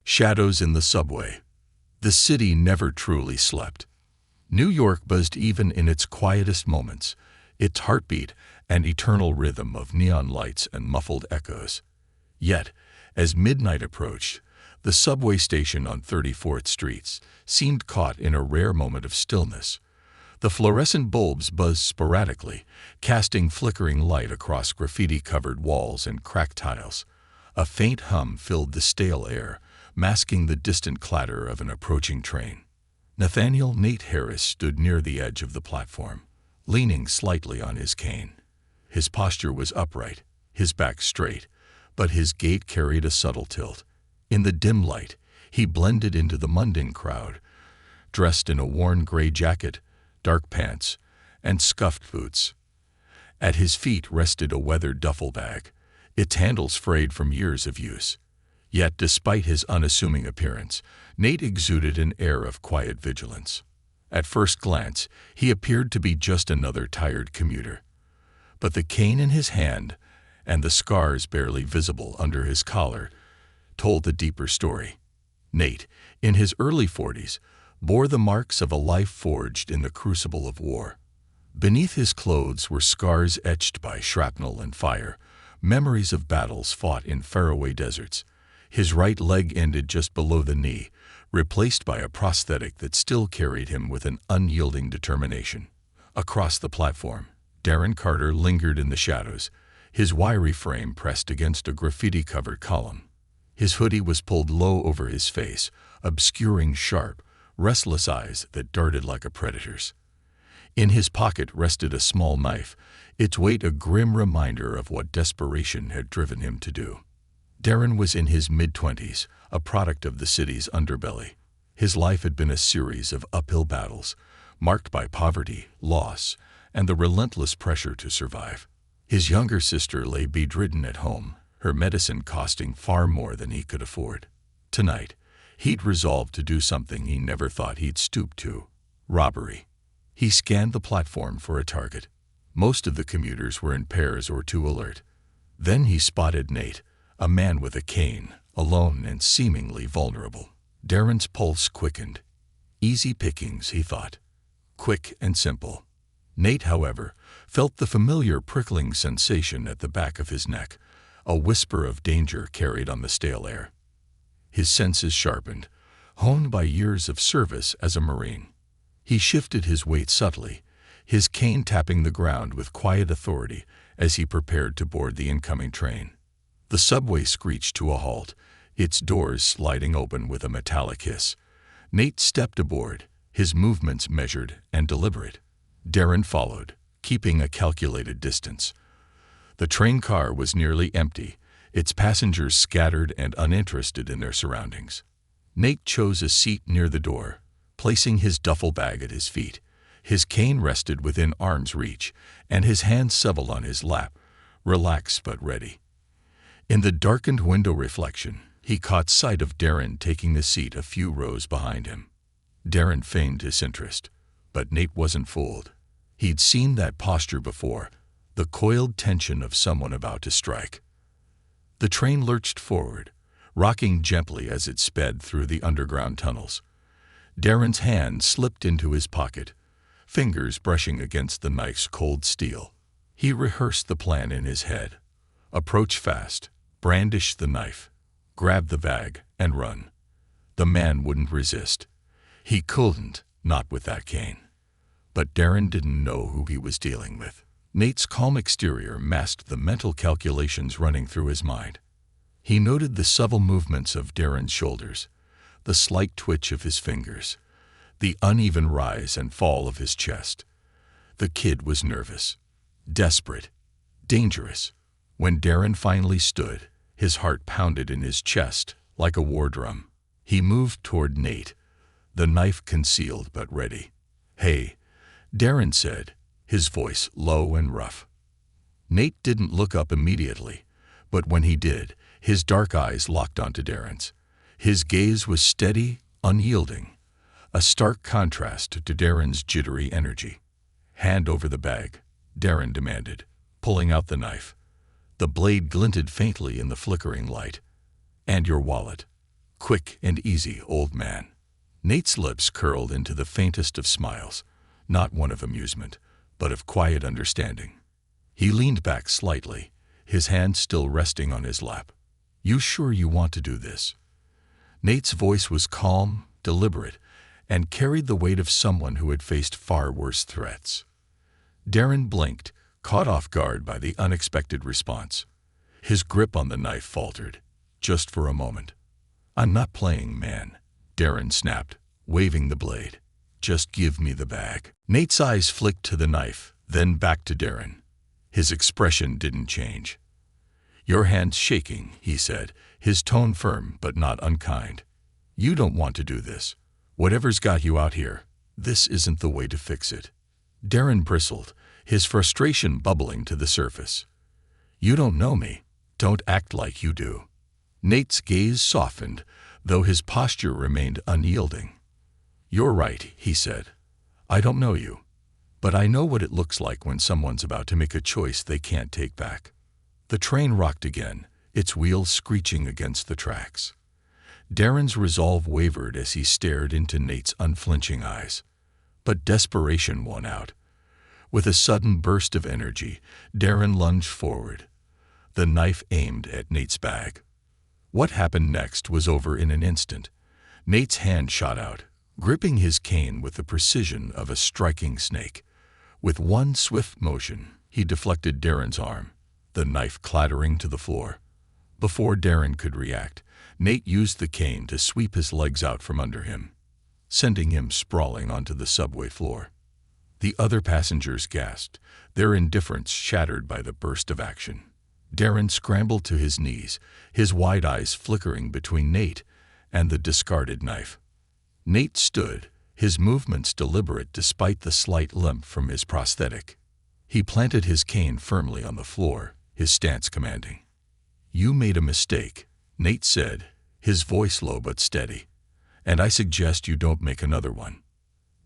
Shadows in the subway. The city never truly slept. New York buzzed even in its quietest moments, its heartbeat an eternal rhythm of neon lights and muffled echoes. Yet, as midnight approached, the subway station on 34th Street seemed caught in a rare moment of stillness. The fluorescent bulbs buzzed sporadically, casting flickering light across graffiti-covered walls and cracked tiles. A faint hum filled the stale air, masking the distant clatter of an approaching train. Nathaniel Nate Harris stood near the edge of the platform, leaning slightly on his cane. His posture was upright, his back straight, but his gait carried a subtle tilt. In the dim light, he blended into the mundane crowd, dressed in a worn gray jacket, dark pants, and scuffed boots. At his feet rested a weathered duffel bag, its handles frayed from years of use. Yet, despite his unassuming appearance, Nate exuded an air of quiet vigilance. At first glance, he appeared to be just another tired commuter. But the cane in his hand, and the scars barely visible under his collar, told a deeper story. Nate, in his early 40s, bore the marks of a life forged in the crucible of war. Beneath his clothes were scars etched by shrapnel and fire, memories of battles fought in faraway deserts. His right leg ended just below the knee, replaced by a prosthetic that still carried him with an unyielding determination. Across the platform, Darren Carter lingered in the shadows, his wiry frame pressed against a graffiti-covered column. His hoodie was pulled low over his face, obscuring sharp, restless eyes that darted like a predator's. In his pocket rested a small knife, its weight a grim reminder of what desperation had driven him to do. Darren was in his mid-20s, a product of the city's underbelly. His life had been a series of uphill battles, marked by poverty, loss, and the relentless pressure to survive. His younger sister lay bedridden at home, her medicine costing far more than he could afford. Tonight, he'd resolved to do something he never thought he'd stoop to: robbery. He scanned the platform for a target. Most of the commuters were in pairs or too alert. Then he spotted Nate, a man with a cane, alone and seemingly vulnerable. Darren's pulse quickened. Easy pickings, he thought. Quick and simple. Nate, however, felt the familiar prickling sensation at the back of his neck, a whisper of danger carried on the stale air. His senses sharpened, honed by years of service as a Marine. He shifted his weight subtly, his cane tapping the ground with quiet authority as he prepared to board the incoming train. The subway screeched to a halt, its doors sliding open with a metallic hiss. Nate stepped aboard, his movements measured and deliberate. Darren followed, keeping a calculated distance. The train car was nearly empty, its passengers scattered and uninterested in their surroundings. Nate chose a seat near the door, placing his duffel bag at his feet. His cane rested within arm's reach, and his hands settled on his lap, relaxed but ready. In the darkened window reflection, he caught sight of Darren taking the seat a few rows behind him. Darren feigned disinterest, but Nate wasn't fooled. He'd seen that posture before, the coiled tension of someone about to strike. The train lurched forward, rocking gently as it sped through the underground tunnels. Darren's hand slipped into his pocket, fingers brushing against the knife's cold steel. He rehearsed the plan in his head. Approach fast, brandish the knife, grab the bag, and run. The man wouldn't resist. He couldn't, not with that cane. But Darren didn't know who he was dealing with. Nate's calm exterior masked the mental calculations running through his mind. He noted the subtle movements of Darren's shoulders, the slight twitch of his fingers, the uneven rise and fall of his chest. The kid was nervous, desperate, dangerous. When Darren finally stood, his heart pounded in his chest like a war drum. He moved toward Nate, the knife concealed but ready. "Hey," Darren said, his voice low and rough. Nate didn't look up immediately, but when he did, his dark eyes locked onto Darren's. His gaze was steady, unyielding, a stark contrast to Darren's jittery energy. "Hand over the bag," Darren demanded, pulling out the knife. The blade glinted faintly in the flickering light. "And your wallet." Quick and easy, old man. Nate's lips curled into the faintest of smiles, not one of amusement, but of quiet understanding. He leaned back slightly, his hand still resting on his lap. You sure you want to do this? Nate's voice was calm, deliberate, and carried the weight of someone who had faced far worse threats. Darren blinked, caught off guard by the unexpected response. His grip on the knife faltered, just for a moment. I'm not playing, man, Darren snapped, waving the blade. Just give me the bag. Nate's eyes flicked to the knife, then back to Darren. His expression didn't change. Your hand's shaking, he said, his tone firm but not unkind. You don't want to do this. Whatever's got you out here, this isn't the way to fix it. Darren bristled, his frustration bubbling to the surface. You don't know me. Don't act like you do. Nate's gaze softened, though his posture remained unyielding. You're right, he said. I don't know you, but I know what it looks like when someone's about to make a choice they can't take back. The train rocked again, its wheels screeching against the tracks. Darren's resolve wavered as he stared into Nate's unflinching eyes. But desperation won out. With a sudden burst of energy, Darren lunged forward, the knife aimed at Nate's bag. What happened next was over in an instant. Nate's hand shot out, gripping his cane with the precision of a striking snake. With one swift motion, he deflected Darren's arm, the knife clattering to the floor. Before Darren could react, Nate used the cane to sweep his legs out from under him, sending him sprawling onto the subway floor. The other passengers gasped, their indifference shattered by the burst of action. Darren scrambled to his knees, his wide eyes flickering between Nate and the discarded knife. Nate stood, his movements deliberate despite the slight limp from his prosthetic. He planted his cane firmly on the floor, his stance commanding. You made a mistake, Nate said, his voice low but steady, and I suggest you don't make another one.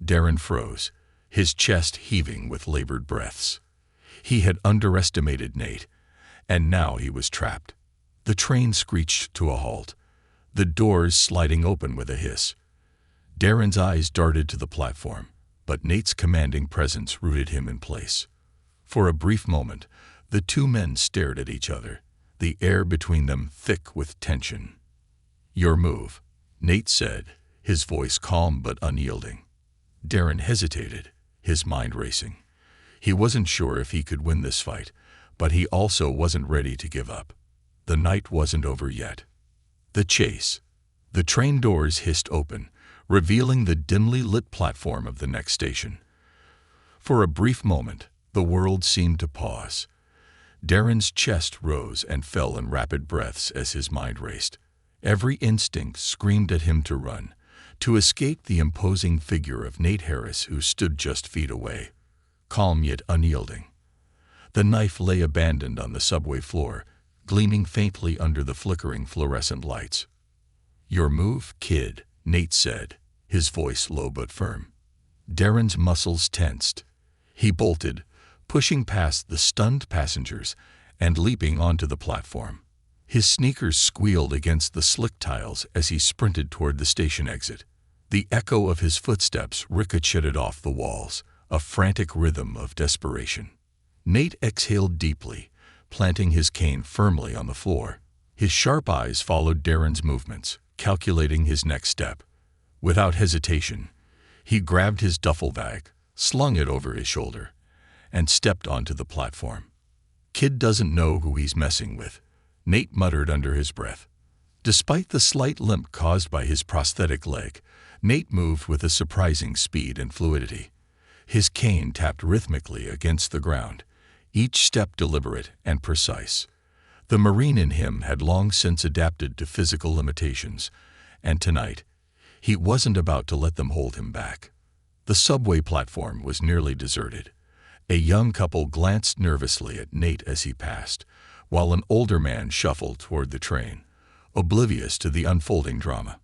Darren froze, his chest heaving with labored breaths. He had underestimated Nate, and now he was trapped. The train screeched to a halt, the doors sliding open with a hiss. Darren's eyes darted to the platform, but Nate's commanding presence rooted him in place. For a brief moment, the two men stared at each other, the air between them thick with tension. Your move, Nate said, his voice calm but unyielding. Darren hesitated, his mind racing. He wasn't sure if he could win this fight, but he also wasn't ready to give up. The night wasn't over yet. The chase. The train doors hissed open, revealing the dimly lit platform of the next station. For a brief moment, the world seemed to pause. Darren's chest rose and fell in rapid breaths as his mind raced. Every instinct screamed at him to run, to escape the imposing figure of Nate Harris who stood just feet away, calm yet unyielding. The knife lay abandoned on the subway floor, gleaming faintly under the flickering fluorescent lights. Your move, kid, Nate said, his voice low but firm. Darren's muscles tensed. He bolted, pushing past the stunned passengers and leaping onto the platform. His sneakers squealed against the slick tiles as he sprinted toward the station exit. The echo of his footsteps ricocheted off the walls, a frantic rhythm of desperation. Nate exhaled deeply, planting his cane firmly on the floor. His sharp eyes followed Darren's movements, calculating his next step. Without hesitation, he grabbed his duffel bag, slung it over his shoulder, and stepped onto the platform. Kid doesn't know who he's messing with, Nate muttered under his breath. Despite the slight limp caused by his prosthetic leg, Nate moved with a surprising speed and fluidity. His cane tapped rhythmically against the ground, each step deliberate and precise. The Marine in him had long since adapted to physical limitations, and tonight, he wasn't about to let them hold him back. The subway platform was nearly deserted. A young couple glanced nervously at Nate as he passed, while an older man shuffled toward the train, oblivious to the unfolding drama.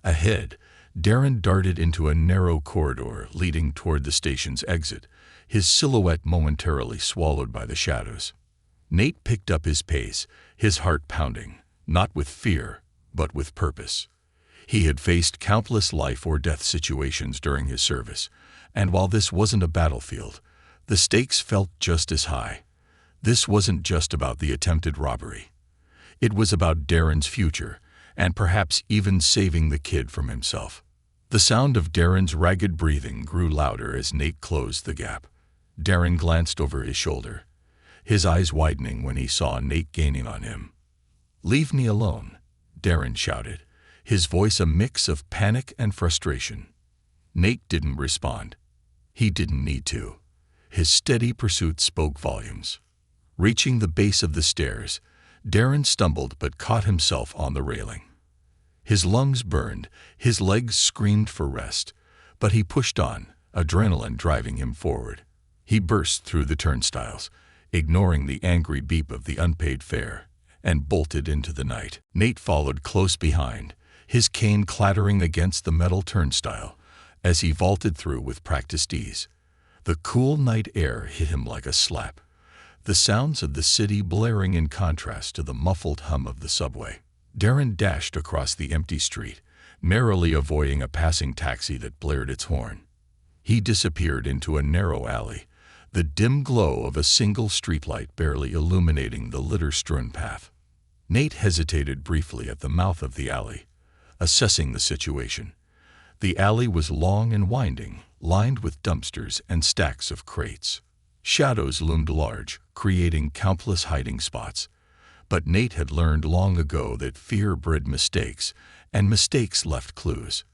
Ahead, Darren darted into a narrow corridor leading toward the station's exit, his silhouette momentarily swallowed by the shadows. Nate picked up his pace, his heart pounding, not with fear, but with purpose. He had faced countless life or death situations during his service, and while this wasn't a battlefield, the stakes felt just as high. This wasn't just about the attempted robbery. It was about Darren's future, and perhaps even saving the kid from himself. The sound of Darren's ragged breathing grew louder as Nate closed the gap. Darren glanced over his shoulder, his eyes widening when he saw Nate gaining on him. "Leave me alone," Darren shouted, his voice a mix of panic and frustration. Nate didn't respond. He didn't need to. His steady pursuit spoke volumes. Reaching the base of the stairs, Darren stumbled but caught himself on the railing. His lungs burned, his legs screamed for rest, but he pushed on, adrenaline driving him forward. He burst through the turnstiles, ignoring the angry beep of the unpaid fare, and bolted into the night. Nate followed close behind, his cane clattering against the metal turnstile as he vaulted through with practiced ease. The cool night air hit him like a slap, the sounds of the city blaring in contrast to the muffled hum of the subway. Darren dashed across the empty street, narrowly avoiding a passing taxi that blared its horn. He disappeared into a narrow alley, the dim glow of a single streetlight barely illuminating the litter-strewn path. Nate hesitated briefly at the mouth of the alley, assessing the situation. The alley was long and winding, lined with dumpsters and stacks of crates. Shadows loomed large, creating countless hiding spots. But Nate had learned long ago that fear bred mistakes, and mistakes left clues.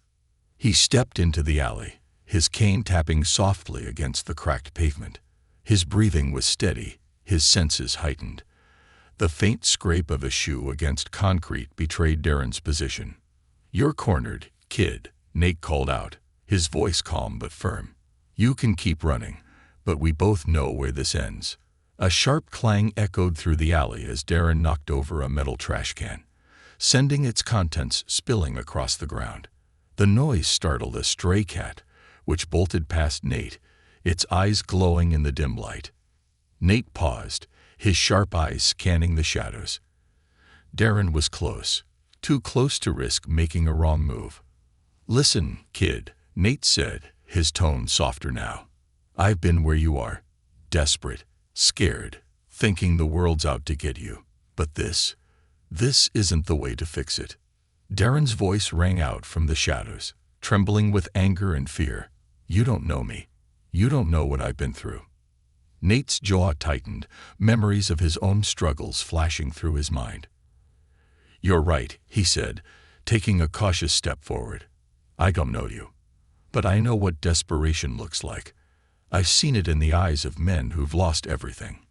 He stepped into the alley, his cane tapping softly against the cracked pavement. His breathing was steady, his senses heightened. The faint scrape of a shoe against concrete betrayed Darren's position. "You're cornered, kid," Nate called out, his voice calm but firm. "You can keep running, but we both know where this ends." A sharp clang echoed through the alley as Darren knocked over a metal trash can, sending its contents spilling across the ground. The noise startled a stray cat, which bolted past Nate, its eyes glowing in the dim light. Nate paused, his sharp eyes scanning the shadows. Darren was close, too close to risk making a wrong move. "Listen, kid," Nate said, his tone softer now. "I've been where you are, desperate, scared, thinking the world's out to get you. But this isn't the way to fix it." Darren's voice rang out from the shadows, trembling with anger and fear. "You don't know me. You don't know what I've been through." Nate's jaw tightened, memories of his own struggles flashing through his mind. "You're right," he said, taking a cautious step forward. "I don't know you. But I know what desperation looks like. I've seen it in the eyes of men who've lost everything.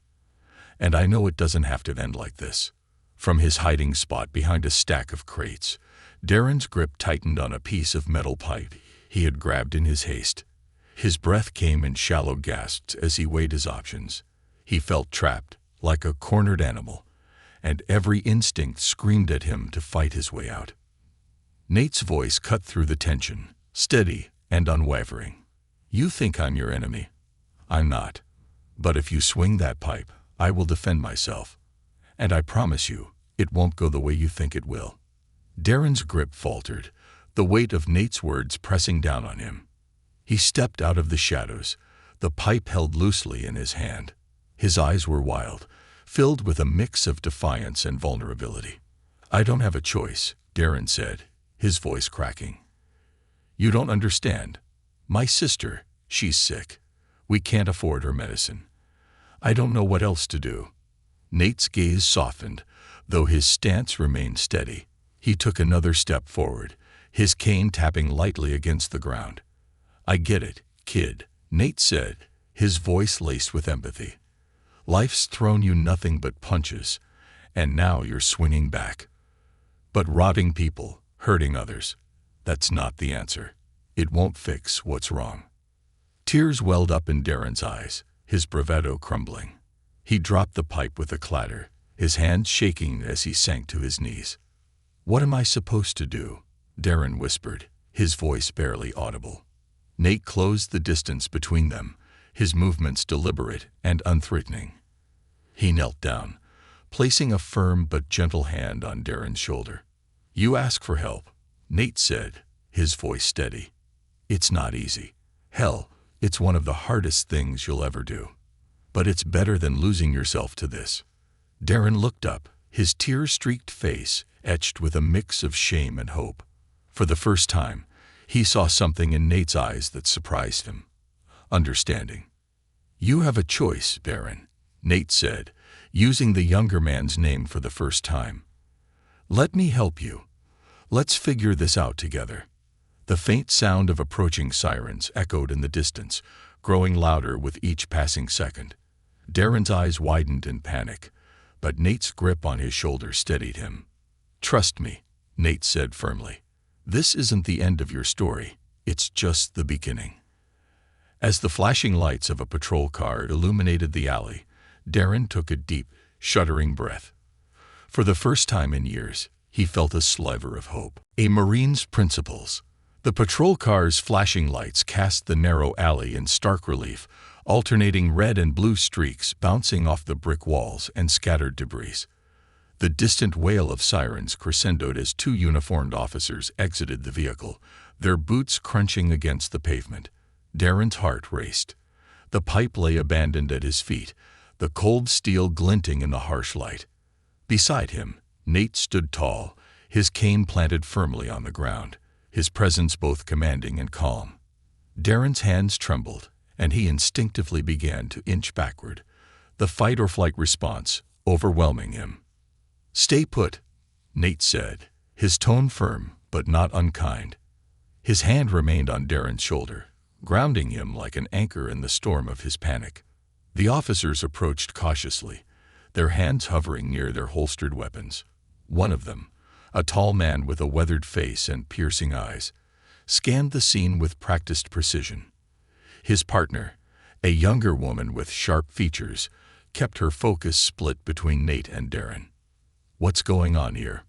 And I know it doesn't have to end like this." From his hiding spot behind a stack of crates, Darren's grip tightened on a piece of metal pipe he had grabbed in his haste. His breath came in shallow gasps as he weighed his options. He felt trapped, like a cornered animal, and every instinct screamed at him to fight his way out. Nate's voice cut through the tension, steady and unwavering. "You think I'm your enemy. I'm not. But if you swing that pipe, I will defend myself. And I promise you, it won't go the way you think it will." Darren's grip faltered, the weight of Nate's words pressing down on him. He stepped out of the shadows, the pipe held loosely in his hand. His eyes were wild, filled with a mix of defiance and vulnerability. "I don't have a choice," Darren said, his voice cracking. "You don't understand. My sister, she's sick. We can't afford her medicine. I don't know what else to do." Nate's gaze softened, though his stance remained steady. He took another step forward, his cane tapping lightly against the ground. "I get it, kid," Nate said, his voice laced with empathy. "Life's thrown you nothing but punches, and now you're swinging back. But robbing people, hurting others, that's not the answer. It won't fix what's wrong." Tears welled up in Darren's eyes, his bravado crumbling. He dropped the pipe with a clatter, his hands shaking as he sank to his knees. "What am I supposed to do?" Darren whispered, his voice barely audible. Nate closed the distance between them, his movements deliberate and unthreatening. He knelt down, placing a firm but gentle hand on Darren's shoulder. You ask for help, Nate said, his voice steady. It's not easy. Hell, it's one of the hardest things you'll ever do. But it's better than losing yourself to this. Darren looked up, his tear-streaked face etched with a mix of shame and hope. For the first time, he saw something in Nate's eyes that surprised him. Understanding. You have a choice, Darren, Nate said, using the younger man's name for the first time. Let me help you. Let's figure this out together. The faint sound of approaching sirens echoed in the distance, growing louder with each passing second. Darren's eyes widened in panic, but Nate's grip on his shoulder steadied him. Trust me, Nate said firmly. This isn't the end of your story, it's just the beginning. As the flashing lights of a patrol car illuminated the alley, Darren took a deep, shuddering breath. For the first time in years, he felt a sliver of hope. A Marine's principles. The patrol car's flashing lights cast the narrow alley in stark relief, alternating red and blue streaks bouncing off the brick walls and scattered debris. The distant wail of sirens crescendoed as two uniformed officers exited the vehicle, their boots crunching against the pavement. Darren's heart raced. The pipe lay abandoned at his feet, the cold steel glinting in the harsh light. Beside him, Nate stood tall, his cane planted firmly on the ground, his presence both commanding and calm. Darren's hands trembled, and he instinctively began to inch backward, the fight-or-flight response overwhelming him. Stay put, Nate said, his tone firm but not unkind. His hand remained on Darren's shoulder, grounding him like an anchor in the storm of his panic. The officers approached cautiously, their hands hovering near their holstered weapons. One of them, a tall man with a weathered face and piercing eyes, scanned the scene with practiced precision. His partner, a younger woman with sharp features, kept her focus split between Nate and Darren. What's going on here?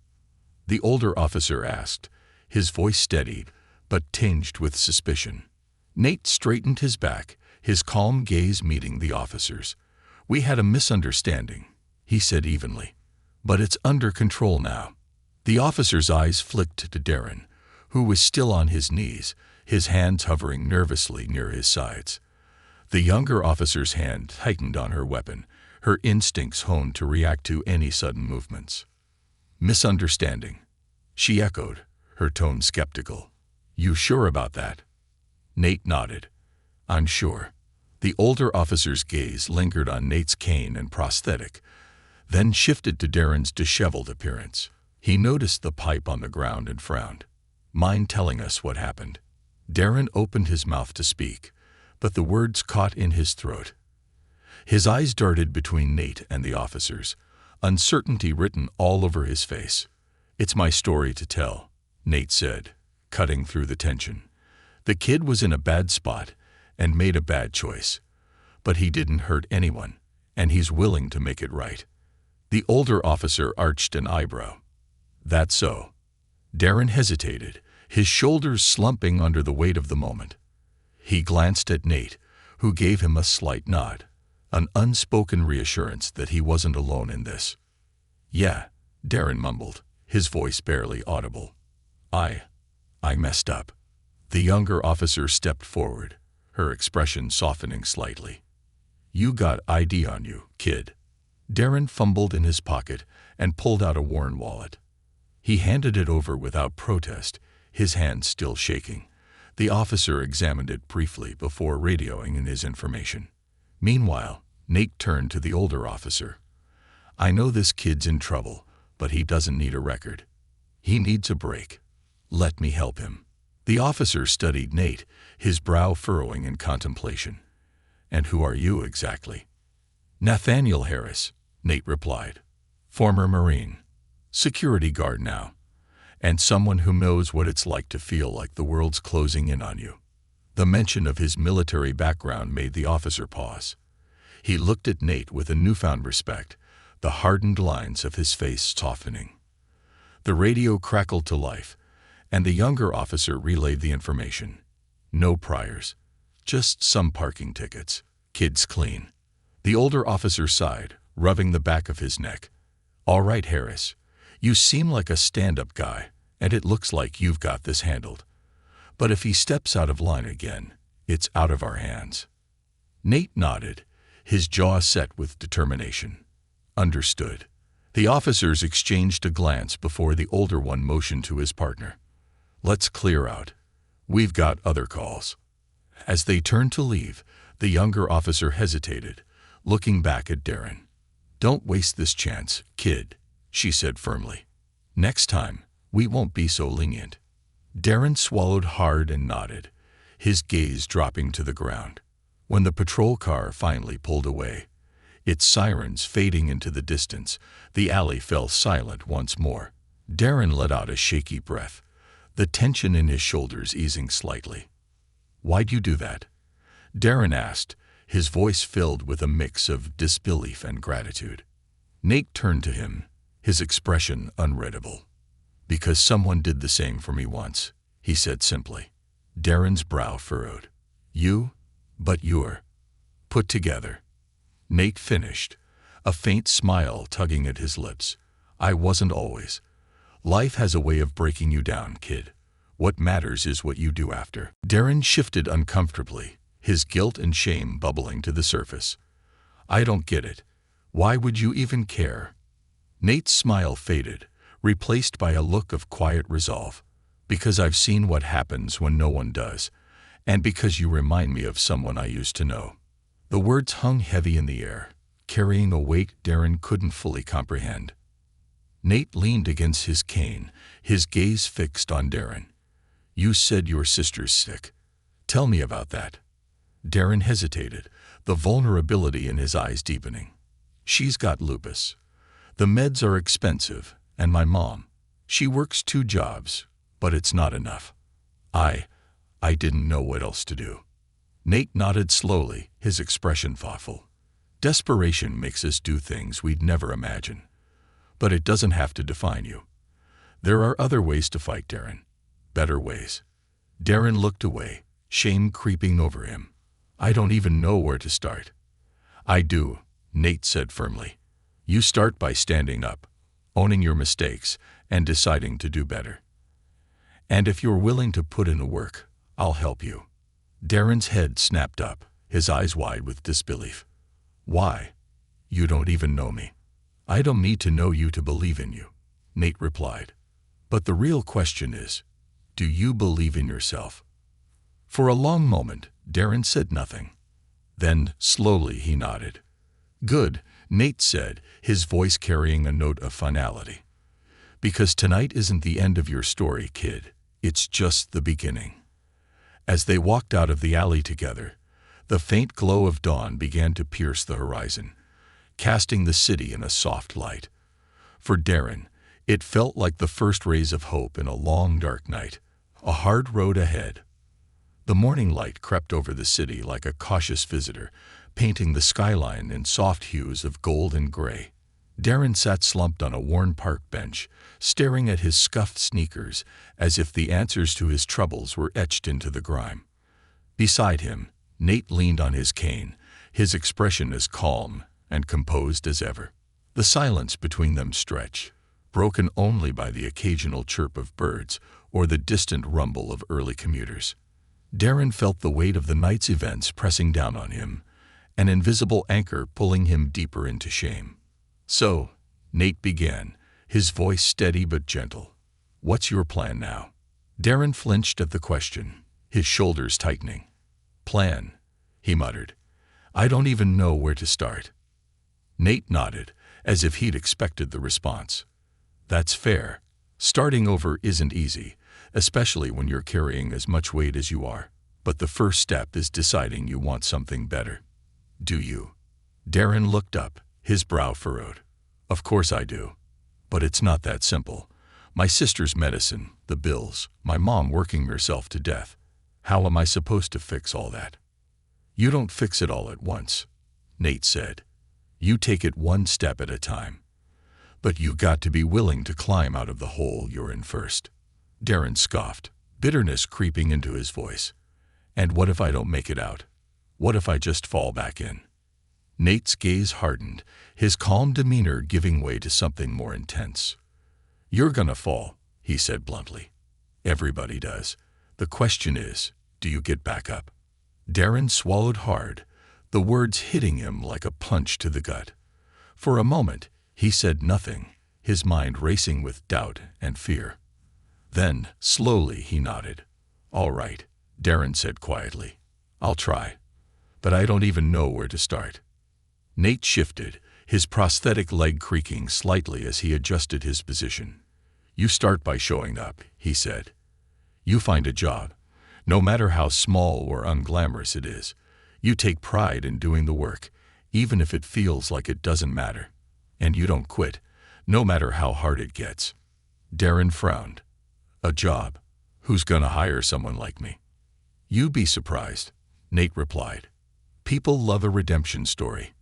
The older officer asked, his voice steady but tinged with suspicion. Nate straightened his back, his calm gaze meeting the officer's. We had a misunderstanding, he said evenly. But it's under control now. The officer's eyes flicked to Darren, who was still on his knees, his hands hovering nervously near his sides. The younger officer's hand tightened on her weapon, her instincts honed to react to any sudden movements. Misunderstanding, she echoed, her tone skeptical. You sure about that? Nate nodded. I'm sure. The older officer's gaze lingered on Nate's cane and prosthetic, then shifted to Darren's disheveled appearance. He noticed the pipe on the ground and frowned. Mind telling us what happened? Darren opened his mouth to speak, but the words caught in his throat. His eyes darted between Nate and the officers, uncertainty written all over his face. It's my story to tell, Nate said, cutting through the tension. The kid was in a bad spot and made a bad choice, but he didn't hurt anyone, and he's willing to make it right. The older officer arched an eyebrow. That's so. Darren hesitated, his shoulders slumping under the weight of the moment. He glanced at Nate, who gave him a slight nod, an unspoken reassurance that he wasn't alone in this. Yeah, Darren mumbled, his voice barely audible. I messed up. The younger officer stepped forward, her expression softening slightly. You got ID on you, kid. Darren fumbled in his pocket and pulled out a worn wallet. He handed it over without protest, his hands still shaking. The officer examined it briefly before radioing in his information. Meanwhile, Nate turned to the older officer. I know this kid's in trouble, but he doesn't need a record. He needs a break. Let me help him. The officer studied Nate, his brow furrowing in contemplation. And who are you exactly? Nathaniel Harris, Nate replied. Former Marine. Security guard now. And someone who knows what it's like to feel like the world's closing in on you. The mention of his military background made the officer pause. He looked at Nate with a newfound respect, the hardened lines of his face softening. The radio crackled to life, and the younger officer relayed the information. No priors. Just some parking tickets. Kid's clean. The older officer sighed, rubbing the back of his neck. All right, Harris. You seem like a stand-up guy, and it looks like you've got this handled. But if he steps out of line again, it's out of our hands." Nate nodded, his jaw set with determination. "Understood." The officers exchanged a glance before the older one motioned to his partner. "Let's clear out. We've got other calls." As they turned to leave, the younger officer hesitated, looking back at Darren. "Don't waste this chance, kid," she said firmly. "Next time, we won't be so lenient." Darren swallowed hard and nodded, his gaze dropping to the ground. When the patrol car finally pulled away, its sirens fading into the distance, the alley fell silent once more. Darren let out a shaky breath, the tension in his shoulders easing slightly. "Why'd you do that?" Darren asked, his voice filled with a mix of disbelief and gratitude. Nate turned to him, his expression unreadable. "Because someone did the same for me once," he said simply. Darren's brow furrowed. But you're put together." Nate finished, a faint smile tugging at his lips. "I wasn't always. Life has a way of breaking you down, kid. What matters is what you do after." Darren shifted uncomfortably, his guilt and shame bubbling to the surface. "I don't get it. Why would you even care?" Nate's smile faded, replaced by a look of quiet resolve. "Because I've seen what happens when no one does, and because you remind me of someone I used to know." The words hung heavy in the air, carrying a weight Darren couldn't fully comprehend. Nate leaned against his cane, his gaze fixed on Darren. "You said your sister's sick. Tell me about that." Darren hesitated, the vulnerability in his eyes deepening. "She's got lupus. The meds are expensive, and my mom, she works 2 jobs, but it's not enough. I didn't know what else to do." Nate nodded slowly, his expression thoughtful. "Desperation makes us do things we'd never imagine. But it doesn't have to define you. There are other ways to fight, Darren. Better ways." Darren looked away, shame creeping over him. "I don't even know where to start." "I do," Nate said firmly. "You start by standing up, owning your mistakes, and deciding to do better. And if you're willing to put in the work, I'll help you." Darren's head snapped up, his eyes wide with disbelief. "Why? You don't even know me." "I don't need to know you to believe in you," Nate replied. "But the real question is, do you believe in yourself?" For a long moment, Darren said nothing. Then, slowly, he nodded. "Good," Nate said, his voice carrying a note of finality. "Because tonight isn't the end of your story, kid. It's just the beginning." As they walked out of the alley together, the faint glow of dawn began to pierce the horizon, casting the city in a soft light. For Darren, it felt like the first rays of hope in a long, dark night, a hard road ahead. The morning light crept over the city like a cautious visitor, painting the skyline in soft hues of gold and gray. Darren sat slumped on a worn park bench, staring at his scuffed sneakers as if the answers to his troubles were etched into the grime. Beside him, Nate leaned on his cane, his expression as calm and composed as ever. The silence between them stretched, broken only by the occasional chirp of birds or the distant rumble of early commuters. Darren felt the weight of the night's events pressing down on him, an invisible anchor pulling him deeper into shame. "So," Nate began, his voice steady but gentle, "what's your plan now?" Darren flinched at the question, his shoulders tightening. "Plan," he muttered. "I don't even know where to start." Nate nodded, as if he'd expected the response. "That's fair. Starting over isn't easy, especially when you're carrying as much weight as you are. But the first step is deciding you want something better. Do you?" Darren looked up, his brow furrowed. "Of course I do. But it's not that simple. My sister's medicine, the bills, my mom working herself to death. How am I supposed to fix all that?" "You don't fix it all at once," Nate said. "You take it one step at a time. But you got to be willing to climb out of the hole you're in first." Darren scoffed, bitterness creeping into his voice. "And what if I don't make it out? What if I just fall back in?" Nate's gaze hardened, his calm demeanor giving way to something more intense. "You're gonna fall," he said bluntly. "Everybody does. The question is, do you get back up?" Darren swallowed hard, the words hitting him like a punch to the gut. For a moment, he said nothing, his mind racing with doubt and fear. Then, slowly, he nodded. "All right," Darren said quietly. "I'll try. But I don't even know where to start." Nate shifted, his prosthetic leg creaking slightly as he adjusted his position. "You start by showing up," he said. "You find a job. No matter how small or unglamorous it is, you take pride in doing the work, even if it feels like it doesn't matter. And you don't quit, no matter how hard it gets." Darren frowned. "A job? Who's gonna hire someone like me?" "You'd be surprised," Nate replied. "People love a redemption story,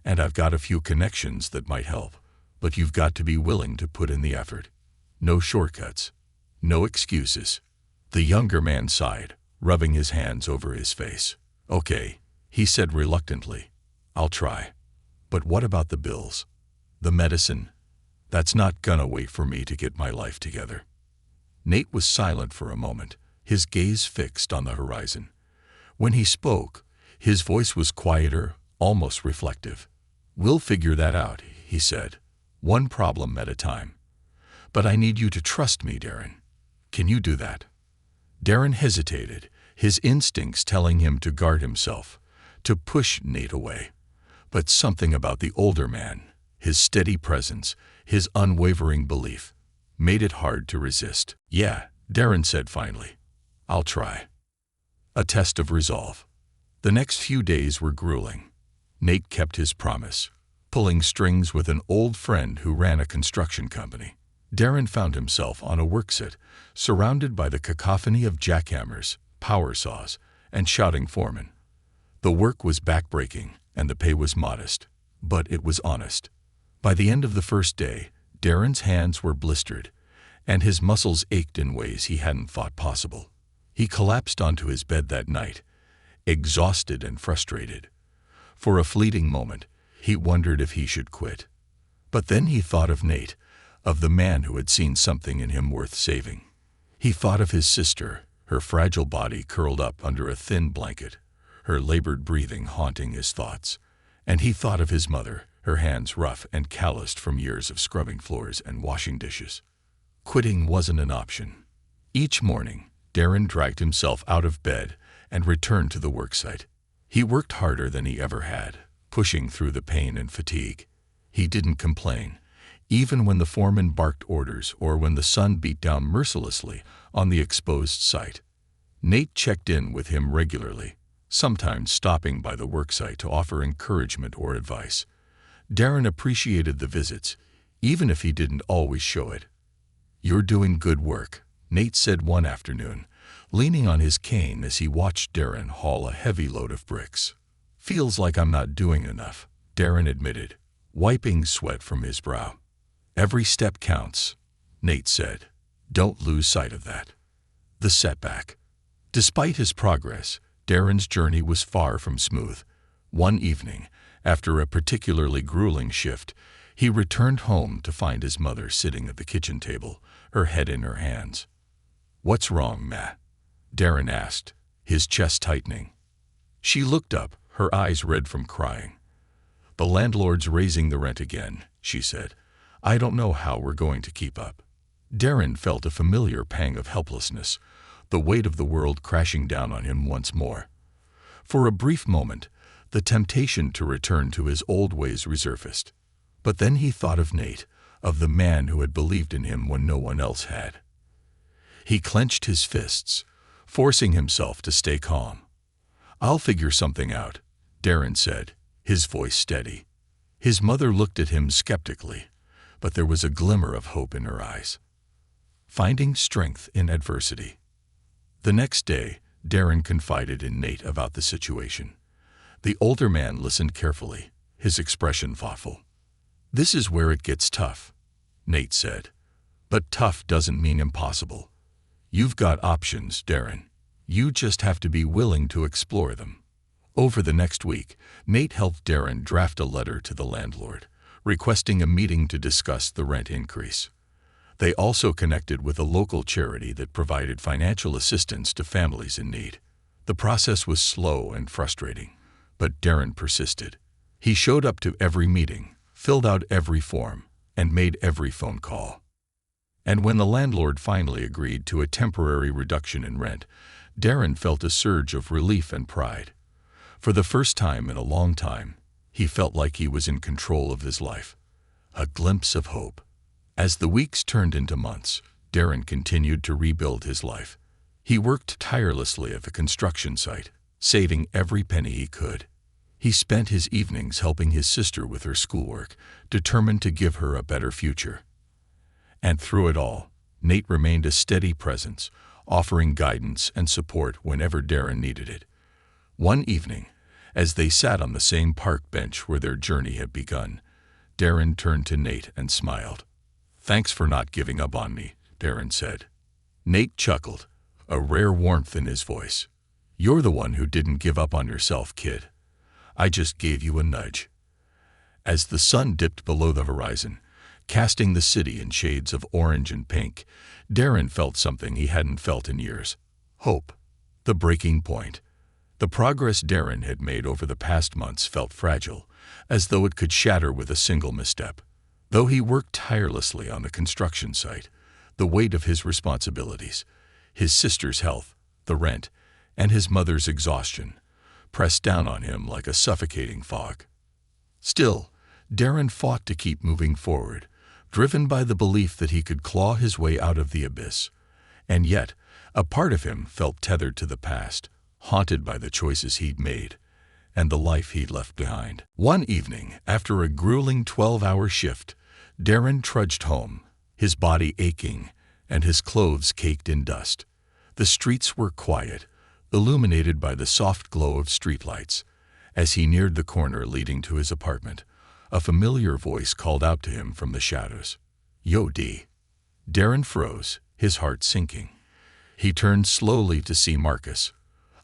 and I've got a few connections that might help, but you've got to be willing to put in the effort. No shortcuts. No excuses." The younger man sighed, rubbing his hands over his face. "Okay," he said reluctantly. "I'll try. But what about the bills? The medicine? That's not gonna wait for me to get my life together." Nate was silent for a moment, his gaze fixed on the horizon. When he spoke, his voice was quieter, almost reflective. "We'll figure that out," he said, "one problem at a time. But I need you to trust me, Darren. Can you do that?" Darren hesitated, his instincts telling him to guard himself, to push Nate away. But something about the older man, his steady presence, his unwavering belief, made it hard to resist. "Yeah," Darren said finally. "I'll try." A test of resolve. The next few days were grueling. Nate kept his promise, pulling strings with an old friend who ran a construction company. Darren found himself on a worksite, surrounded by the cacophony of jackhammers, power saws, and shouting foremen. The work was backbreaking, and the pay was modest, but it was honest. By the end of the first day, Darren's hands were blistered, and his muscles ached in ways he hadn't thought possible. He collapsed onto his bed that night, exhausted and frustrated. For a fleeting moment, he wondered if he should quit. But then he thought of Nate, of the man who had seen something in him worth saving. He thought of his sister, her fragile body curled up under a thin blanket, her labored breathing haunting his thoughts. And he thought of his mother, her hands rough and calloused from years of scrubbing floors and washing dishes. Quitting wasn't an option. Each morning, Darren dragged himself out of bed and returned to the worksite. He worked harder than he ever had, pushing through the pain and fatigue. He didn't complain, even when the foreman barked orders or when the sun beat down mercilessly on the exposed site. Nate checked in with him regularly, sometimes stopping by the worksite to offer encouragement or advice. Darren appreciated the visits, even if he didn't always show it. "You're doing good work," Nate said one afternoon, leaning on his cane as he watched Darren haul a heavy load of bricks. "Feels like I'm not doing enough," Darren admitted, wiping sweat from his brow. "Every step counts," Nate said. "Don't lose sight of that." The setback. Despite his progress, Darren's journey was far from smooth. One evening, after a particularly grueling shift, he returned home to find his mother sitting at the kitchen table, her head in her hands. "What's wrong, Ma?" Darren asked, his chest tightening. She looked up, her eyes red from crying. "The landlord's raising the rent again," she said. "I don't know how we're going to keep up." Darren felt a familiar pang of helplessness, the weight of the world crashing down on him once more. For a brief moment, the temptation to return to his old ways resurfaced. But then he thought of Nate, of the man who had believed in him when no one else had. He clenched his fists, forcing himself to stay calm. "I'll figure something out," Darren said, his voice steady. His mother looked at him skeptically, but there was a glimmer of hope in her eyes. Finding strength in adversity. The next day, Darren confided in Nate about the situation. The older man listened carefully, his expression thoughtful. "This is where it gets tough," Nate said. "But tough doesn't mean impossible. You've got options, Darren. You just have to be willing to explore them." Over the next week, Nate helped Darren draft a letter to the landlord, requesting a meeting to discuss the rent increase. They also connected with a local charity that provided financial assistance to families in need. The process was slow and frustrating, but Darren persisted. He showed up to every meeting, filled out every form, and made every phone call. And when the landlord finally agreed to a temporary reduction in rent, Darren felt a surge of relief and pride. For the first time in a long time, he felt like he was in control of his life. A glimpse of hope. As the weeks turned into months, Darren continued to rebuild his life. He worked tirelessly at the construction site, saving every penny he could. He spent his evenings helping his sister with her schoolwork, determined to give her a better future. And through it all, Nate remained a steady presence, offering guidance and support whenever Darren needed it. One evening, as they sat on the same park bench where their journey had begun, Darren turned to Nate and smiled. "Thanks for not giving up on me," Darren said. Nate chuckled, a rare warmth in his voice. "You're the one who didn't give up on yourself, kid. I just gave you a nudge." As the sun dipped below the horizon, casting the city in shades of orange and pink, Darren felt something he hadn't felt in years. Hope. The breaking point. The progress Darren had made over the past months felt fragile, as though it could shatter with a single misstep. Though he worked tirelessly on the construction site, the weight of his responsibilities, his sister's health, the rent, and his mother's exhaustion, pressed down on him like a suffocating fog. Still, Darren fought to keep moving forward, driven by the belief that he could claw his way out of the abyss. And yet, a part of him felt tethered to the past, haunted by the choices he'd made and the life he'd left behind. One evening, after a grueling 12-hour shift, Darren trudged home, his body aching and his clothes caked in dust. The streets were quiet, illuminated by the soft glow of streetlights. As he neared the corner leading to his apartment, a familiar voice called out to him from the shadows. "Yo, D." Darren froze, his heart sinking. He turned slowly to see Marcus,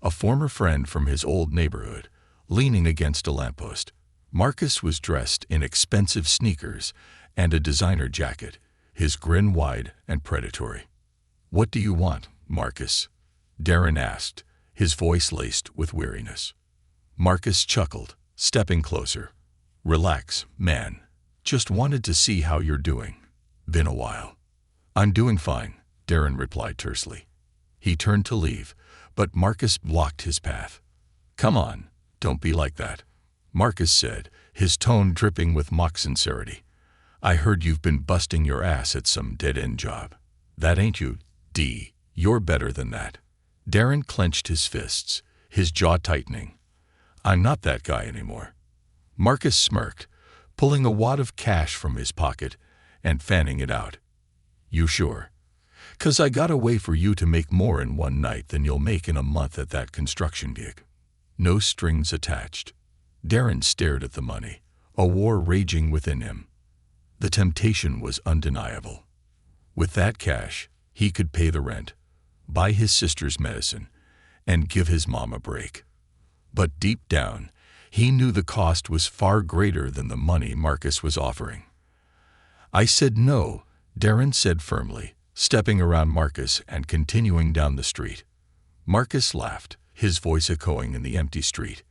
a former friend from his old neighborhood, leaning against a lamppost. Marcus was dressed in expensive sneakers and a designer jacket, his grin wide and predatory. "What do you want, Marcus?" Darren asked, his voice laced with weariness. Marcus chuckled, stepping closer. "Relax, man. Just wanted to see how you're doing. Been a while." "I'm doing fine," Darren replied tersely. He turned to leave, but Marcus blocked his path. "Come on, don't be like that," Marcus said, his tone dripping with mock sincerity. "I heard you've been busting your ass at some dead-end job. That ain't you, D. You're better than that." Darren clenched his fists, his jaw tightening. "I'm not that guy anymore." Marcus smirked, pulling a wad of cash from his pocket and fanning it out. "You sure? 'Cause I got a way for you to make more in one night than you'll make in a month at that construction gig. No strings attached." Darren stared at the money, a war raging within him. The temptation was undeniable. With that cash, he could pay the rent, buy his sister's medicine, and give his mom a break. But deep down, he knew the cost was far greater than the money Marcus was offering. "I said no," Darren said firmly, stepping around Marcus and continuing down the street. Marcus laughed, his voice echoing in the empty street.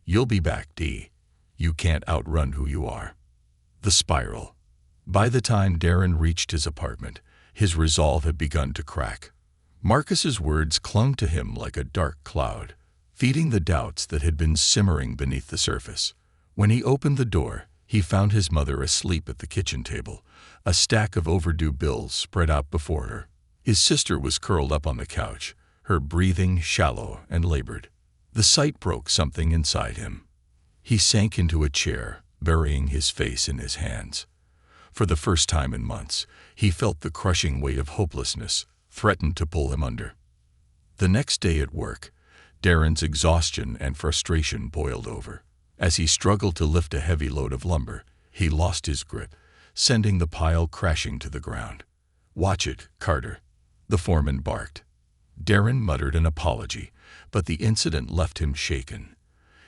"You'll be back, D. You can't outrun who you are." The spiral. By the time Darren reached his apartment, his resolve had begun to crack. Marcus's words clung to him like a dark cloud, feeding the doubts that had been simmering beneath the surface. When he opened the door, he found his mother asleep at the kitchen table, a stack of overdue bills spread out before her. His sister was curled up on the couch, her breathing shallow and labored. The sight broke something inside him. He sank into a chair, burying his face in his hands. For the first time in months, he felt the crushing weight of hopelessness threatened to pull him under. The next day at work, Darren's exhaustion and frustration boiled over. As he struggled to lift a heavy load of lumber, he lost his grip, sending the pile crashing to the ground. "Watch it, Carter," the foreman barked. Darren muttered an apology, but the incident left him shaken.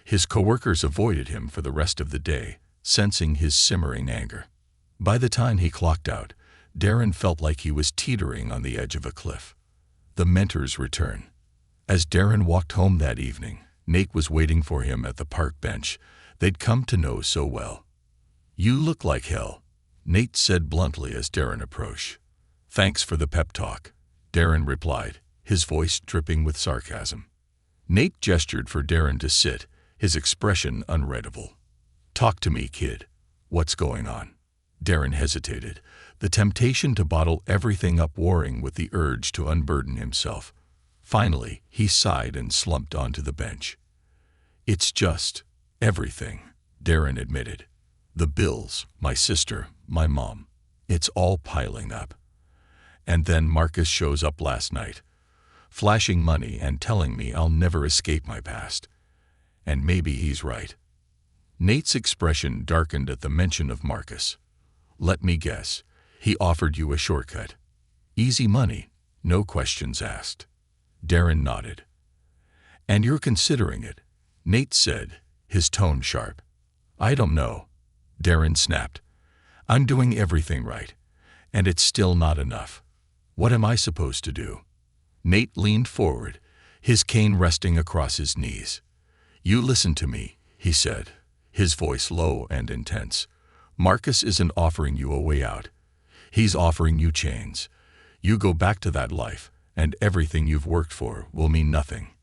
His coworkers avoided him for the rest of the day, sensing his simmering anger. By the time he clocked out, Darren felt like he was teetering on the edge of a cliff. The mentor's return. As Darren walked home that evening, Nate was waiting for him at the park bench they'd come to know so well. "You look like hell," Nate said bluntly as Darren approached. "Thanks for the pep talk," Darren replied, his voice dripping with sarcasm. Nate gestured for Darren to sit, his expression unreadable. "Talk to me, kid. What's going on?" Darren hesitated, the temptation to bottle everything up warring with the urge to unburden himself. Finally, he sighed and slumped onto the bench. "It's just everything," Darren admitted. "The bills, my sister, my mom. It's all piling up. And then Marcus shows up last night, flashing money and telling me I'll never escape my past. And maybe he's right." Nate's expression darkened at the mention of Marcus. "Let me guess, he offered you a shortcut. Easy money, no questions asked." Darren nodded. "And you're considering it," Nate said, his tone sharp. "I don't know," Darren snapped. "I'm doing everything right, and it's still not enough. What am I supposed to do?" Nate leaned forward, his cane resting across his knees. "You listen to me," he said, his voice low and intense. "Marcus isn't offering you a way out. He's offering you chains. You go back to that life, and everything you've worked for will mean nothing."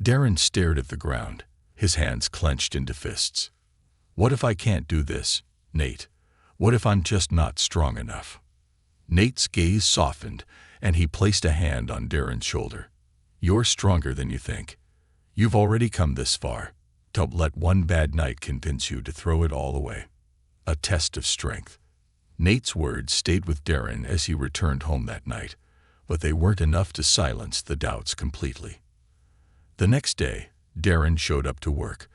Darren stared at the ground, his hands clenched into fists. "What if I can't do this, Nate? What if I'm just not strong enough?" Nate's gaze softened, and he placed a hand on Darren's shoulder. "You're stronger than you think. You've already come this far. Don't let one bad night convince you to throw it all away." A test of strength. Nate's words stayed with Darren as he returned home that night, but they weren't enough to silence the doubts completely. The next day, Darren showed up to work,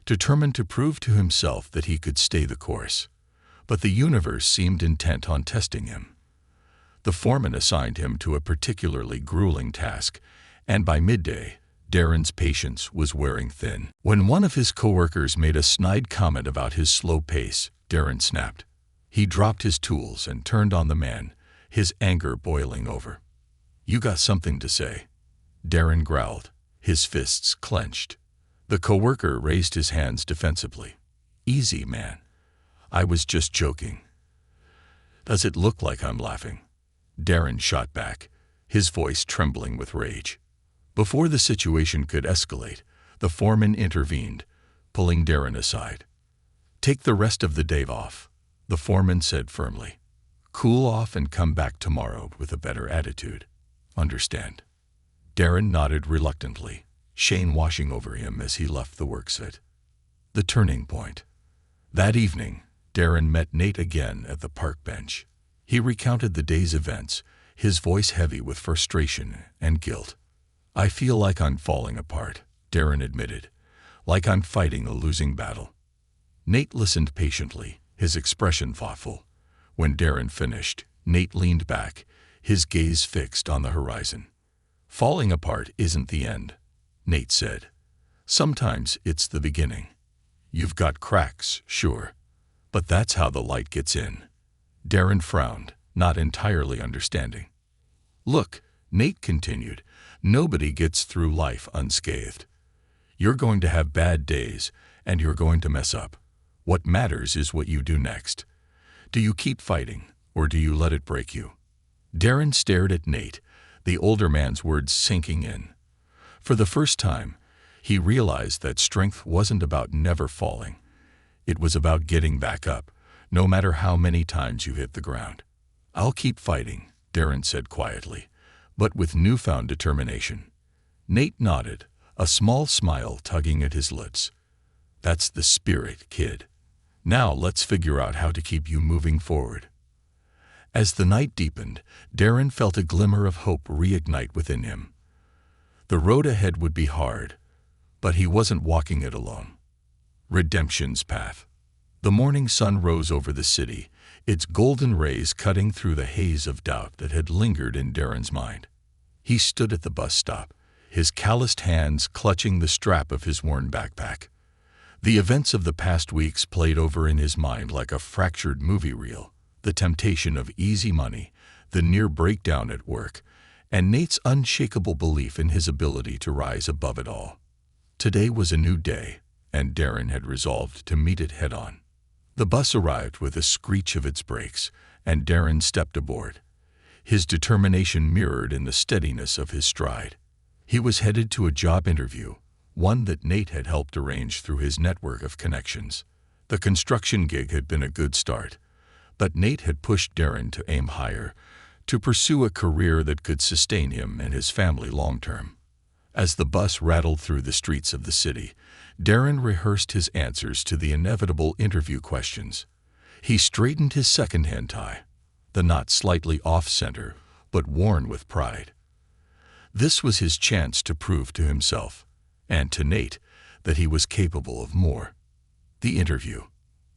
determined to prove to himself that he could stay the course. But the universe seemed intent on testing him. The foreman assigned him to a particularly grueling task, and by midday, Darren's patience was wearing thin. When one of his coworkers made a snide comment about his slow pace, Darren snapped. He dropped his tools and turned on the man, his anger boiling over. "You got something to say?" Darren growled, his fists clenched. The coworker raised his hands defensively. "Easy, man. I was just joking." "Does it look like I'm laughing?" Darren shot back, his voice trembling with rage. Before the situation could escalate, the foreman intervened, pulling Darren aside. "Take the rest of the day off," the foreman said firmly. "Cool off and come back tomorrow with a better attitude. Understand?" Darren nodded reluctantly, shame washing over him as he left the worksite. The turning point. That evening, Darren met Nate again at the park bench. He recounted the day's events, his voice heavy with frustration and guilt. "I feel like I'm falling apart," Darren admitted, "like I'm fighting a losing battle." Nate listened patiently, his expression thoughtful. When Darren finished, Nate leaned back, his gaze fixed on the horizon. "Falling apart isn't the end," Nate said. "Sometimes it's the beginning. You've got cracks, sure, but that's how the light gets in." Darren frowned, not entirely understanding. "Look," Nate continued, "nobody gets through life unscathed. You're going to have bad days, and you're going to mess up. What matters is what you do next. Do you keep fighting, or do you let it break you?" Darren stared at Nate, the older man's words sinking in. For the first time, he realized that strength wasn't about never falling. It was about getting back up, no matter how many times you hit the ground. "I'll keep fighting," Darren said quietly, but with newfound determination. Nate nodded, a small smile tugging at his lips. "That's the spirit, kid. Now let's figure out how to keep you moving forward." As the night deepened, Darren felt a glimmer of hope reignite within him. The road ahead would be hard, but he wasn't walking it alone. Redemption's path. The morning sun rose over the city, its golden rays cutting through the haze of doubt that had lingered in Darren's mind. He stood at the bus stop, his calloused hands clutching the strap of his worn backpack. The events of the past weeks played over in his mind like a fractured movie reel, the temptation of easy money, the near breakdown at work, and Nate's unshakable belief in his ability to rise above it all. Today was a new day, and Darren had resolved to meet it head-on. The bus arrived with a screech of its brakes, and Darren stepped aboard. His determination mirrored in the steadiness of his stride. He was headed to a job interview, one that Nate had helped arrange through his network of connections. The construction gig had been a good start, but Nate had pushed Darren to aim higher, to pursue a career that could sustain him and his family long-term. As the bus rattled through the streets of the city, Darren rehearsed his answers to the inevitable interview questions. He straightened his second-hand tie, the knot slightly off-center, but worn with pride. This was his chance to prove to himself, and to Nate, that he was capable of more. The interview.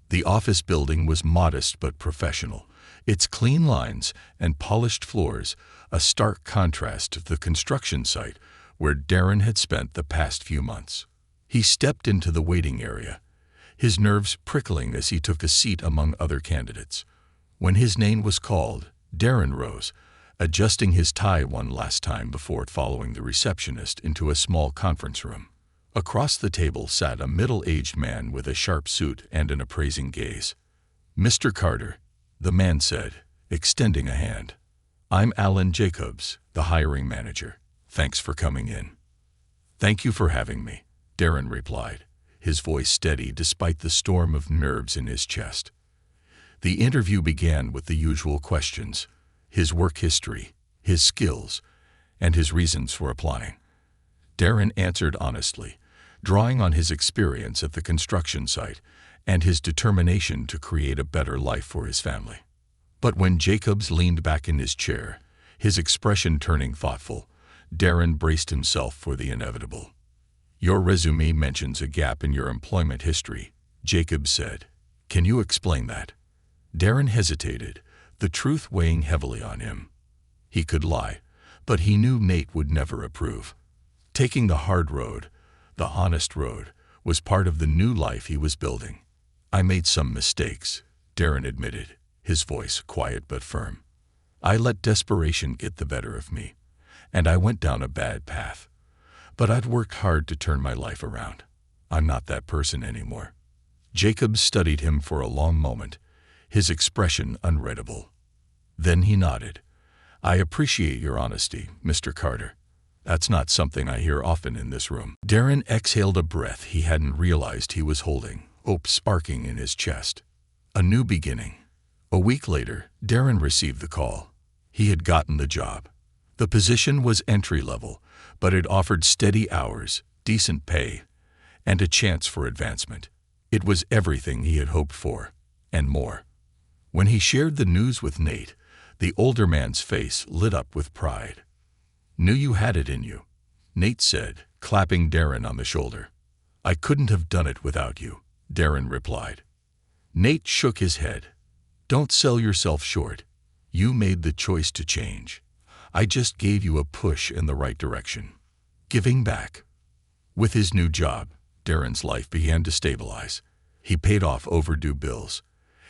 The office building was modest but professional, its clean lines and polished floors a stark contrast to the construction site where Darren had spent the past few months. He stepped into the waiting area, his nerves prickling as he took a seat among other candidates. When his name was called, Darren rose, adjusting his tie one last time before following the receptionist into a small conference room. Across the table sat a middle-aged man with a sharp suit and an appraising gaze. "Mr. Carter," the man said, extending a hand. "I'm Alan Jacobs, the hiring manager. Thanks for coming in." "Thank you for having me," Darren replied, his voice steady despite the storm of nerves in his chest. The interview began with the usual questions: his work history, his skills, and his reasons for applying. Darren answered honestly, drawing on his experience at the construction site and his determination to create a better life for his family. But when Jacobs leaned back in his chair, his expression turning thoughtful, Darren braced himself for the inevitable. "Your resume mentions a gap in your employment history," Jacobs said. "Can you explain that?" Darren hesitated, the truth weighing heavily on him. He could lie, but he knew Nate would never approve. Taking the hard road, the honest road, was part of the new life he was building. "I made some mistakes," Darren admitted, his voice quiet but firm. "I let desperation get the better of me, and I went down a bad path. But I'd worked hard to turn my life around. I'm not that person anymore." Jacobs studied him for a long moment, his expression unreadable. Then he nodded. "I appreciate your honesty, Mr. Carter. That's not something I hear often in this room." Darren exhaled a breath he hadn't realized he was holding, hope sparking in his chest. A new beginning. A week later, Darren received the call. He had gotten the job. The position was entry-level, but it offered steady hours, decent pay, and a chance for advancement. It was everything he had hoped for, and more. When he shared the news with Nate, the older man's face lit up with pride. "Knew you had it in you," Nate said, clapping Darren on the shoulder. "I couldn't have done it without you," Darren replied. Nate shook his head. "Don't sell yourself short. You made the choice to change. I just gave you a push in the right direction." Giving back. With his new job, Darren's life began to stabilize. He paid off overdue bills,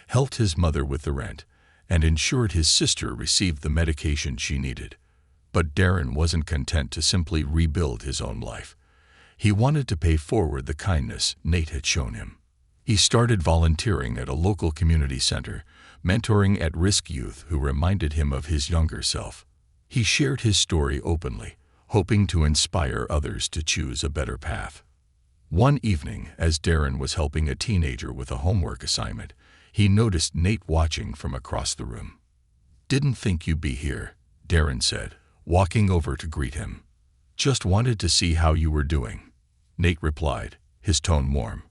helped his mother with the rent, and ensured his sister received the medication she needed. But Darren wasn't content to simply rebuild his own life. He wanted to pay forward the kindness Nate had shown him. He started volunteering at a local community center, mentoring at-risk youth who reminded him of his younger self. He shared his story openly, hoping to inspire others to choose a better path. One evening, as Darren was helping a teenager with a homework assignment, he noticed Nate watching from across the room. "Didn't think you'd be here," Darren said, walking over to greet him. "Just wanted to see how you were doing," Nate replied, his tone warm.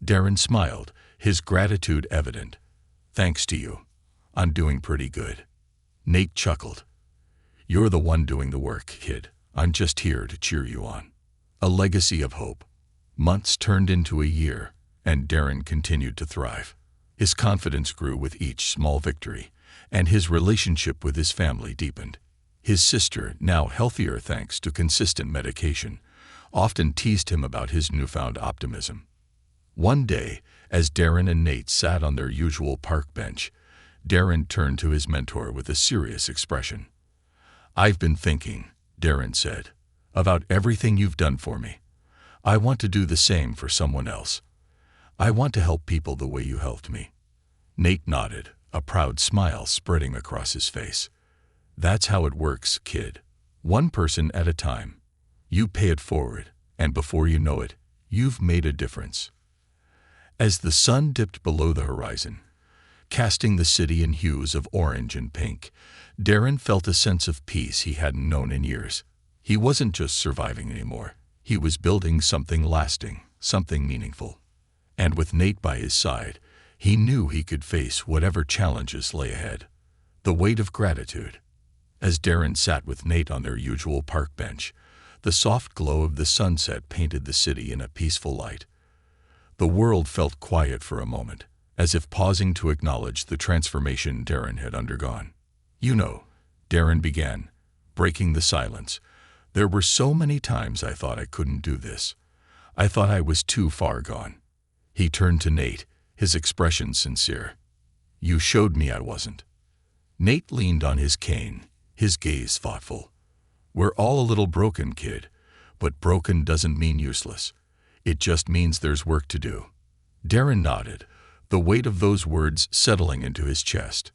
Darren smiled, his gratitude evident. "Thanks to you. I'm doing pretty good." Nate chuckled. "You're the one doing the work, kid. I'm just here to cheer you on." A legacy of hope. Months turned into a year, and Darren continued to thrive. His confidence grew with each small victory, and his relationship with his family deepened. His sister, now healthier thanks to consistent medication, often teased him about his newfound optimism. One day, as Darren and Nate sat on their usual park bench, Darren turned to his mentor with a serious expression. "I've been thinking," Darren said, "about everything you've done for me. I want to do the same for someone else. I want to help people the way you helped me." Nate nodded, a proud smile spreading across his face. "That's how it works, kid. One person at a time. You pay it forward, and before you know it, you've made a difference." As the sun dipped below the horizon, casting the city in hues of orange and pink, Darren felt a sense of peace he hadn't known in years. He wasn't just surviving anymore. He was building something lasting, something meaningful. And with Nate by his side, he knew he could face whatever challenges lay ahead. The weight of gratitude. As Darren sat with Nate on their usual park bench, the soft glow of the sunset painted the city in a peaceful light. The world felt quiet for a moment, as if pausing to acknowledge the transformation Darren had undergone. "You know," Darren began, breaking the silence, "there were so many times I thought I couldn't do this. I thought I was too far gone." He turned to Nate, his expression sincere. "You showed me I wasn't." Nate leaned on his cane, his gaze thoughtful. "We're all a little broken, kid, but broken doesn't mean useless. It just means there's work to do." Darren nodded, the weight of those words settling into his chest.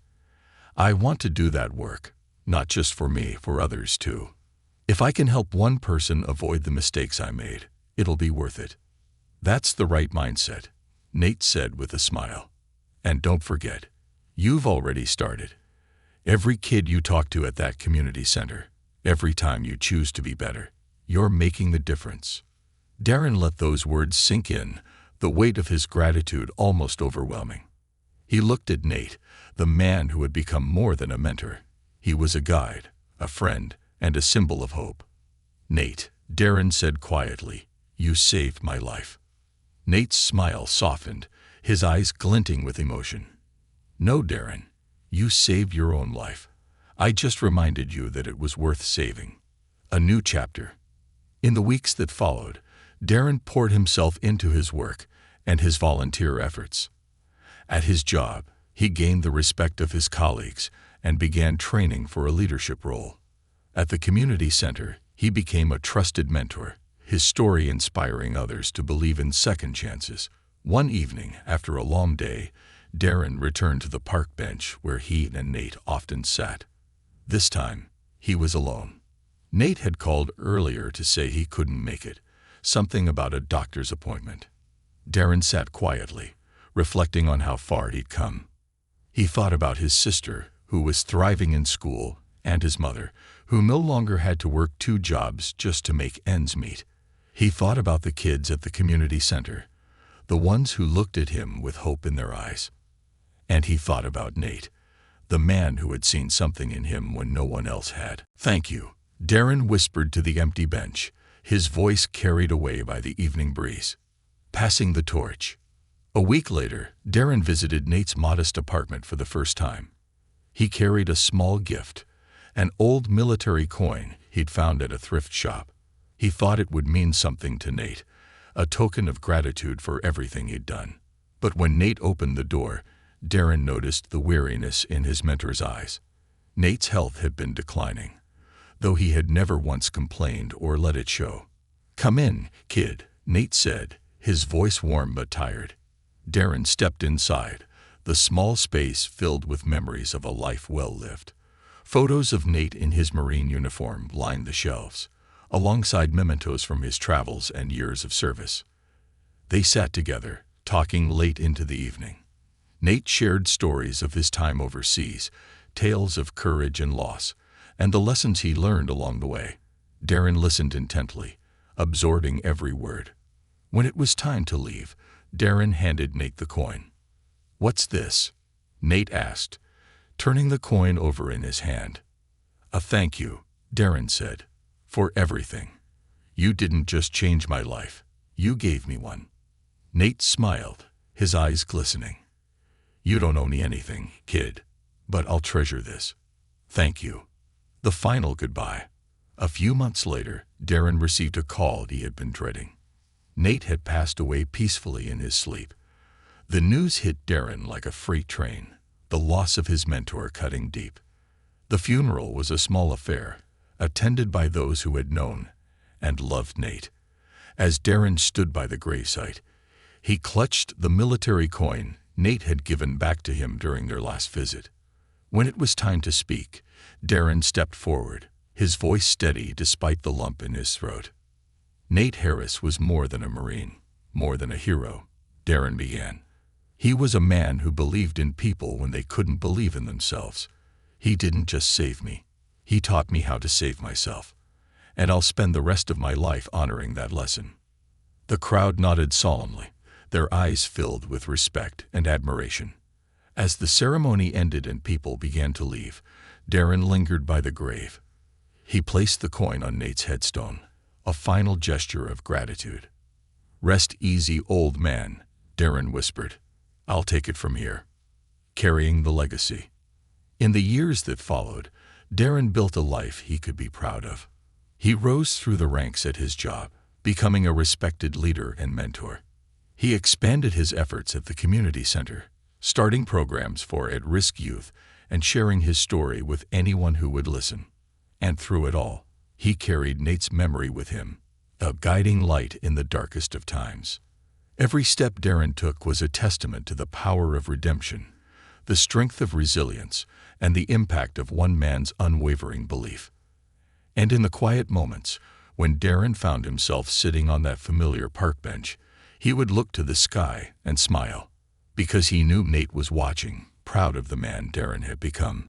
"I want to do that work, not just for me, for others too. If I can help one person avoid the mistakes I made, it'll be worth it." "That's the right mindset," Nate said with a smile. "And don't forget, you've already started. Every kid you talk to at that community center, every time you choose to be better, you're making the difference." Darren let those words sink in, the weight of his gratitude almost overwhelming. He looked at Nate, the man who had become more than a mentor. He was a guide, a friend, and a symbol of hope. "Nate," Darren said quietly, "you saved my life." Nate's smile softened, his eyes glinting with emotion. "No, Darren, you saved your own life. I just reminded you that it was worth saving." A new chapter. In the weeks that followed, Darren poured himself into his work and his volunteer efforts. At his job, he gained the respect of his colleagues and began training for a leadership role. At the community center, he became a trusted mentor, his story inspiring others to believe in second chances. One evening, after a long day, Darren returned to the park bench where he and Nate often sat. This time, he was alone. Nate had called earlier to say he couldn't make it, something about a doctor's appointment. Darren sat quietly, reflecting on how far he'd come. He thought about his sister, who was thriving in school, and his mother, who no longer had to work 2 jobs just to make ends meet. He thought about the kids at the community center, the ones who looked at him with hope in their eyes. And he thought about Nate, the man who had seen something in him when no one else had. "Thank you," Darren whispered to the empty bench, his voice carried away by the evening breeze. Passing the torch. A week later, Darren visited Nate's modest apartment for the first time. He carried a small gift, an old military coin he'd found at a thrift shop. He thought it would mean something to Nate, a token of gratitude for everything he'd done. But when Nate opened the door, Darren noticed the weariness in his mentor's eyes. Nate's health had been declining, though he had never once complained or let it show. "Come in, kid," Nate said, his voice warm but tired. Darren stepped inside, the small space filled with memories of a life well lived. Photos of Nate in his Marine uniform lined the shelves, alongside mementos from his travels and years of service. They sat together, talking late into the evening. Nate shared stories of his time overseas, tales of courage and loss, and the lessons he learned along the way. Darren listened intently, absorbing every word. When it was time to leave, Darren handed Nate the coin. "What's this?" Nate asked, turning the coin over in his hand. "A thank you," Darren said, "for everything. You didn't just change my life, you gave me one." Nate smiled, his eyes glistening. "You don't owe me anything, kid, but I'll treasure this. Thank you." The final goodbye. A few months later, Darren received a call he had been dreading. Nate had passed away peacefully in his sleep. The news hit Darren like a freight train. the loss of his mentor cutting deep. The funeral was a small affair, attended by those who had known and loved Nate. As Darren stood by the gravesite, he clutched the military coin Nate had given back to him during their last visit. When it was time to speak, Darren stepped forward, his voice steady despite the lump in his throat. Nate Harris was more than a Marine, more than a hero, Darren began. He was a man who believed in people when they couldn't believe in themselves. He didn't just save me. He taught me how to save myself. And I'll spend the rest of my life honoring that lesson. The crowd nodded solemnly, their eyes filled with respect and admiration. As the ceremony ended and people began to leave, Darren lingered by the grave. He placed the coin on Nate's headstone, a final gesture of gratitude. "Rest easy, old man," Darren whispered. "I'll take it from here." Carrying the legacy. In the years that followed, Darren built a life he could be proud of. He rose through the ranks at his job, becoming a respected leader and mentor. He expanded his efforts at the community center, starting programs for at-risk youth and sharing his story with anyone who would listen. And through it all, he carried Nate's memory with him, a guiding light in the darkest of times. Every step Darren took was a testament to the power of redemption, the strength of resilience, and the impact of one man's unwavering belief. And in the quiet moments, when Darren found himself sitting on that familiar park bench, he would look to the sky and smile, because he knew Nate was watching, proud of the man Darren had become.